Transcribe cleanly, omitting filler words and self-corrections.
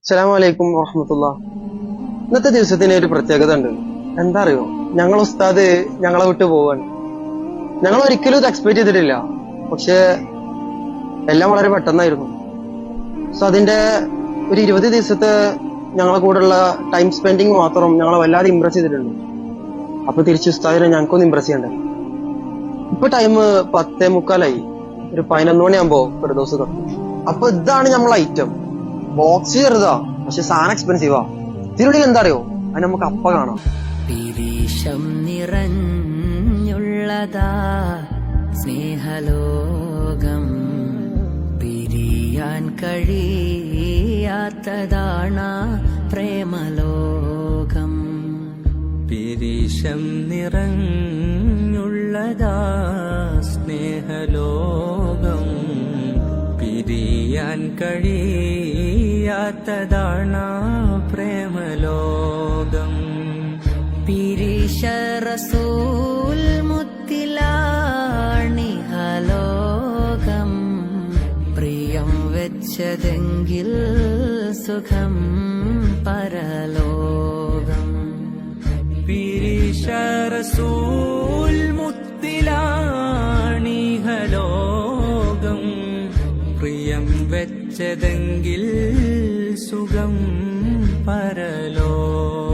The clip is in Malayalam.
അസ്സലാമു അലൈക്കും വറഹ്മത്തുള്ളാഹ്. ഇന്നത്തെ ദിവസത്തിന് ഒരു പ്രത്യേകത ഉണ്ട്. എന്താ അറിയോ, ഞങ്ങൾ ഉസ്താദ് ഞങ്ങളെ വിട്ടു പോവാണ്. ഞങ്ങൾ ഒരിക്കലും ഇത് എക്സ്പെക്ട് ചെയ്തിട്ടില്ല. പക്ഷെ എല്ലാം വളരെ പെട്ടെന്നായിരുന്നു. സോ അതിന്റെ ഒരു 20 ദിവസത്തെ ഞങ്ങളെ കൂടെയുള്ള ടൈം സ്പെൻഡിങ് മാത്രം ഞങ്ങളെ വല്ലാതെ ഇംപ്രസ് ചെയ്തിട്ടുണ്ട്. അപ്പൊ തിരിച്ച് ഉസ്താദിനെ ഞങ്ങൾക്കൊന്ന് ഇംപ്രസ് ചെയ്യണ്ടേ. ഇപ്പൊ ടൈം 10:45. ഒരു 11 മണിയാകുമ്പോ ഒരു ദിവസം തൊട്ട്. അപ്പൊ ഇതാണ് നമ്മളെ ഐറ്റം. ബോക്സ് ചെറുതാ, പക്ഷെ സാധനം എക്സ്പെൻസീവാ. ഇതിനുള്ളിൽ എന്താ അറിയോ, അത് നമുക്ക് അപ്പ കാണാം. പിരീശം നിറഞ്ഞുള്ളതാ സ്നേഹലോകം, പിരിയാൻ കഴിയാത്തതാണ് പ്രേമലോകം. പിരീശം നിറഞ്ഞുള്ളതാ സ്നേഹലോകം, പിരിയാൻ കഴിയാത്തതാണ് പ്രേമലോകം. പിരീശ റസൂൽ മുത്തിലാണിഹലോകം, പ്രിയം വെച്ചതെങ്കിൽ സുഖം പരലോകം. പിരീശ റസൂൽ മുത്തിലാണിഹലോകം, പ്രിയം വെച്ചതെങ്കിൽ സുഖം പരലോകം.